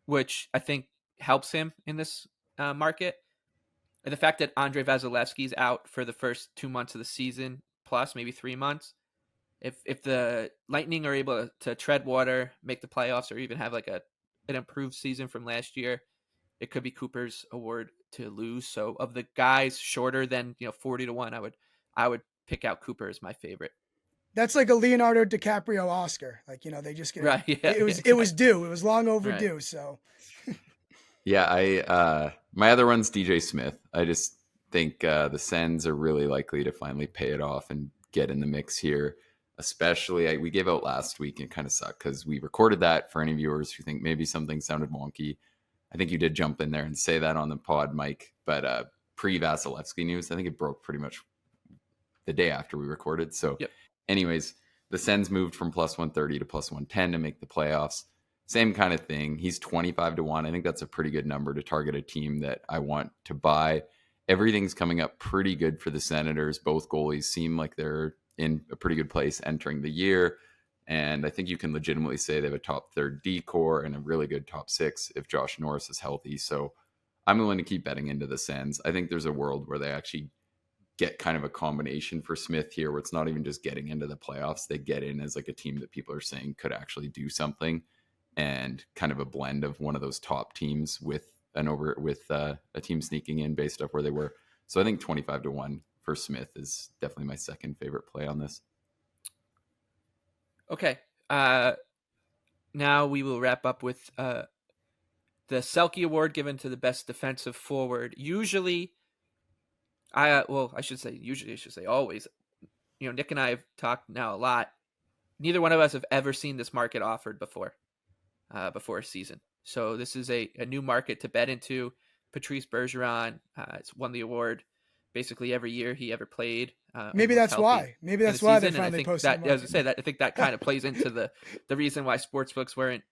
which I think helps him in this market. And the fact that Andrei Vasilevsky's out for the first 2 months of the season, plus maybe 3 months, if the Lightning are able to tread water, make the playoffs, or even have like an improved season from last year, it could be Cooper's award to lose. So of the guys shorter than 40-1, I would pick out Cooper as my favorite. That's like a Leonardo DiCaprio Oscar. Like, they just get right. Yeah, it was due. It was long overdue. Right. So yeah, my other one's DJ Smith. I just think the Sens are really likely to finally pay it off and get in the mix here. Especially, we gave out last week and it kind of sucked because we recorded that for any viewers who think maybe something sounded wonky. I think you did jump in there and say that on the pod, Mike. But pre-Vasilevsky news, I think it broke pretty much the day after we recorded. So anyways, the Sens moved from plus 130 to plus 110 to make the playoffs. Same kind of thing. He's 25-1. I think that's a pretty good number to target a team that I want to buy. Everything's coming up pretty good for the Senators. Both goalies seem like they're in a pretty good place entering the year. And I think you can legitimately say they have a top third D core and a really good top six if Josh Norris is healthy. So I'm willing to keep betting into the Sens. I think there's a world where they actually get kind of a combination for Smith here where it's not even just getting into the playoffs. They get in as like a team that people are saying could actually do something, and kind of a blend of one of those top teams with a team sneaking in based off where they were. So I think 25-1 for Smith is definitely my second favorite play on this. Okay. Now we will wrap up with the Selke Award given to the best defensive forward. Usually, I should say always. Nick and I have talked now a lot. Neither one of us have ever seen this market offered before a season. So this is a new market to bet into. Patrice Bergeron has won the award basically every year he ever played. Maybe that's why. Maybe that's why they finally posted that. As I say, that I think that kind of plays into the reason why sportsbooks weren't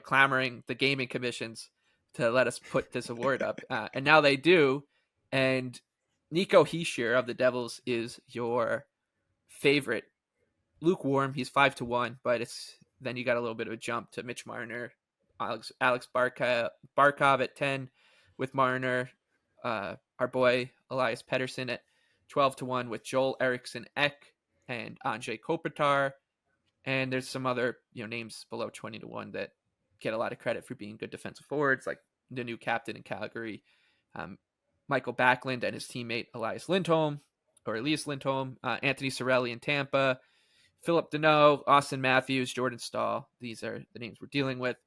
clamoring the gaming commissions to let us put this award up, and now they do. And Nico Hischier of the Devils is your favorite. Lukewarm. He's 5-1, but it's then you got a little bit of a jump to Mitch Marner, Alex Barkov at 10, with Marner, our boy Elias Pettersson at 12-1 with Joel Eriksson Ek and Andrei Kopitar, and there's some other names below 20-1 that get a lot of credit for being good defensive forwards, like the new captain in Calgary, Michael Backlund and his teammate Elias Lindholm, Anthony Cirelli in Tampa, Philip Deneau, Austin Matthews, Jordan Stahl. These are the names we're dealing with.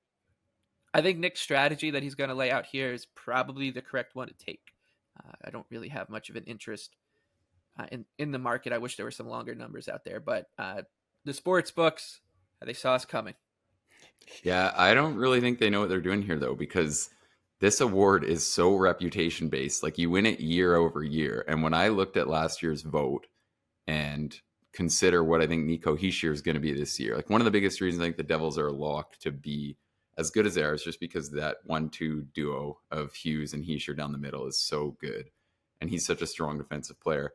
I think Nick's strategy that he's going to lay out here is probably the correct one to take. I don't really have much of an interest in the market. I wish there were some longer numbers out there, but the sports books, they saw us coming. Yeah, I don't really think they know what they're doing here, though, because this award is so reputation based. Like, you win it year over year. And when I looked at last year's vote and consider what I think Nico Hischier is going to be this year, like, one of the biggest reasons I think the Devils are locked to be as good as they are is just because that 1-2 duo of Hughes and Hischier down the middle is so good. And he's such a strong defensive player.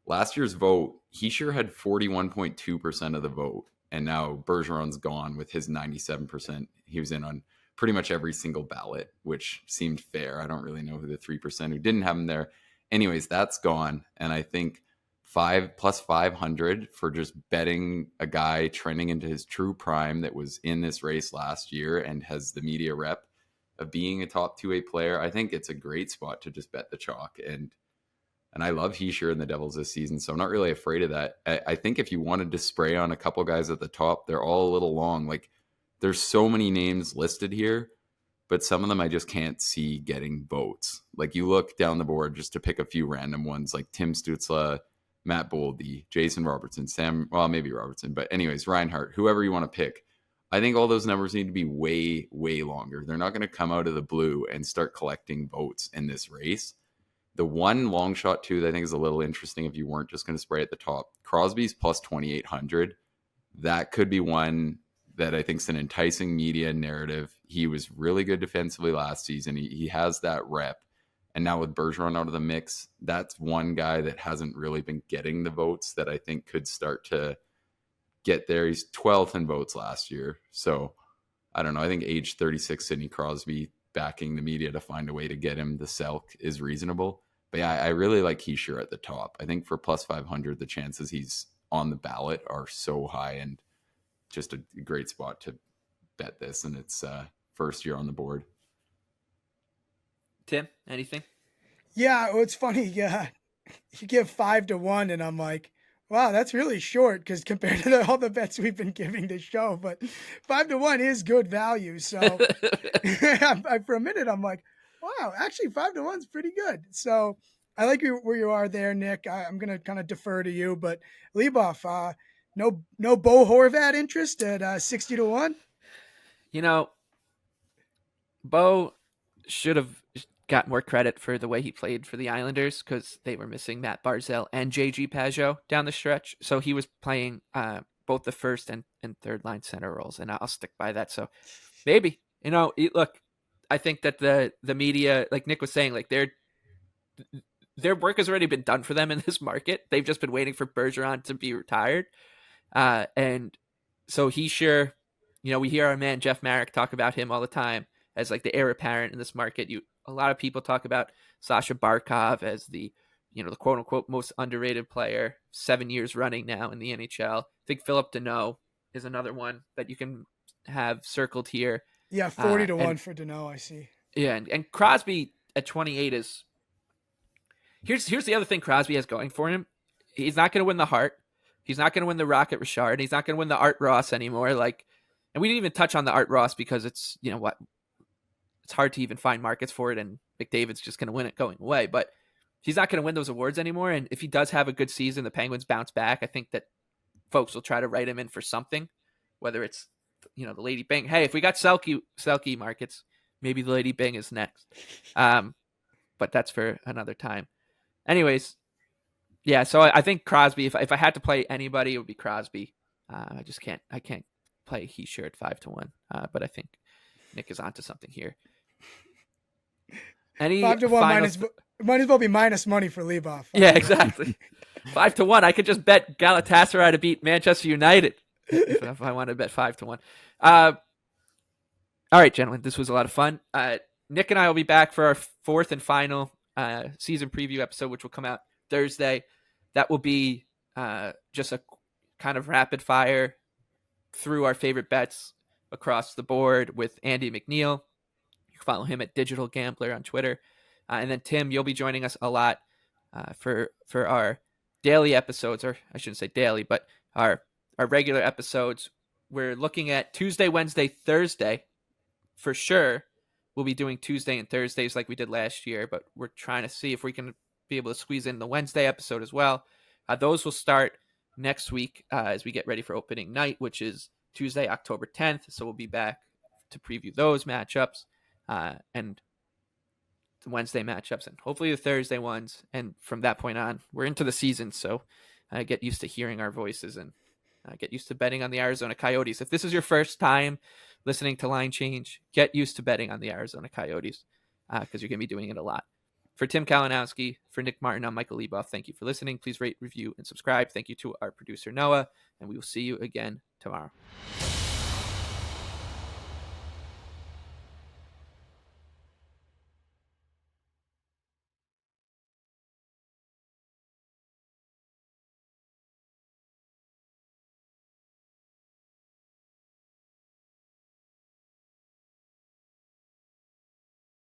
Last year's vote, Hischier had 41.2% of the vote. And now Bergeron's gone with his 97%. He was in on pretty much every single ballot, which seemed fair. I don't really know who the 3% who didn't have him there. Anyways, that's gone. And I think plus 500 for just betting a guy trending into his true prime that was in this race last year and has the media rep of being a top 2A player. I think it's a great spot to just bet the chalk. And I love Hischier and the Devils this season, so I'm not really afraid of that. I think if you wanted to spray on a couple guys at the top, they're all a little long. Like, there's so many names listed here, but some of them I just can't see getting votes. Like, you look down the board just to pick a few random ones, like Tim Stützle, Matt Boldy, Jason Robertson, maybe Robertson, but anyways, Reinhart, whoever you want to pick. I think all those numbers need to be way, way longer. They're not going to come out of the blue and start collecting votes in this race. The one long shot, too, that I think is a little interesting if you weren't just going to spray at the top. Crosby's plus 2,800. That could be one that I think is an enticing media narrative. He was really good defensively last season. He has that rep. And now with Bergeron out of the mix, that's one guy that hasn't really been getting the votes that I think could start to get there. He's 12th in votes last year. So, I don't know. I think age 36 Sidney Crosby backing the media to find a way to get him the Selke is reasonable. But yeah, I really like Hischier at the top. I think for plus 500, the chances he's on the ballot are so high, and just a great spot to bet this. And it's first year on the board. Tim, anything? Yeah, well, it's funny. Yeah, you give 5-1, and I'm like, wow, that's really short because compared to all the bets we've been giving this show. But 5-1 is good value. So for a minute, I'm like, wow, actually 5-1 is pretty good. So I like where you are there, Nick. I'm going to kind of defer to you, but Leboff, no Bo Horvat interest at 60-1. Bo should have got more credit for the way he played for the Islanders because they were missing Matt Barzal and JG Pageau down the stretch. So he was playing both the first and third line center roles, and I'll stick by that. So maybe, look, I think that the media, like Nick was saying, like their work has already been done for them in this market. They've just been waiting for Bergeron to be retired. And so we hear our man Jeff Marek talk about him all the time as like the heir apparent in this market. A lot of people talk about Sasha Barkov as the quote unquote most underrated player, 7 years running now in the NHL. I think Philip Deneau is another one that you can have circled here. Yeah, 40-1 for Deneau, I see. Yeah, and Crosby at 28 is. Here's the other thing Crosby has going for him. He's not going to win the Hart. He's not going to win the Rocket Richard. He's not going to win the Art Ross anymore. Like, and we didn't even touch on the Art Ross because it's it's hard to even find markets for it, and McDavid's just going to win it going away. But he's not going to win those awards anymore. And if he does have a good season, the Penguins bounce back, I think that folks will try to write him in for something, whether it's the Lady Bing. Hey, if we got Selke markets, maybe the Lady Bing is next. But that's for another time. Anyways, yeah. So I think Crosby. If I had to play anybody, it would be Crosby. I can't play Hischier at 5-1. But I think Nick is onto something here. Any 5-1 final? might as well be minus money for Leboff. Yeah, exactly. 5-1. I could just bet Galatasaray to beat Manchester United if I want to bet 5-1. All right, gentlemen, this was a lot of fun. Nick and I will be back for our fourth and final season preview episode, which will come out Thursday. That will be just a kind of rapid fire through our favorite bets across the board with Andy McNeil. You can follow him at Digital Gambler on Twitter. And then Tim, you'll be joining us a lot for our daily episodes, or I shouldn't say daily, but our regular episodes. We're looking at Tuesday, Wednesday, Thursday for sure. We'll be doing Tuesday and Thursdays like we did last year, but we're trying to see if we can be able to squeeze in the Wednesday episode as well. Those will start next week as we get ready for opening night, which is Tuesday, October 10th. So we'll be back to preview those matchups and the Wednesday matchups and hopefully the Thursday ones. And from that point on, we're into the season. So get used to hearing our voices and get used to betting on the Arizona Coyotes. If this is your first time listening to Line Change, get used to betting on the Arizona Coyotes because you're going to be doing it a lot. For Tim Kalinowski, for Nick Martin, I'm Michael Leboff. Thank you for listening. Please rate, review, and subscribe. Thank you to our producer, Noah, and we will see you again tomorrow.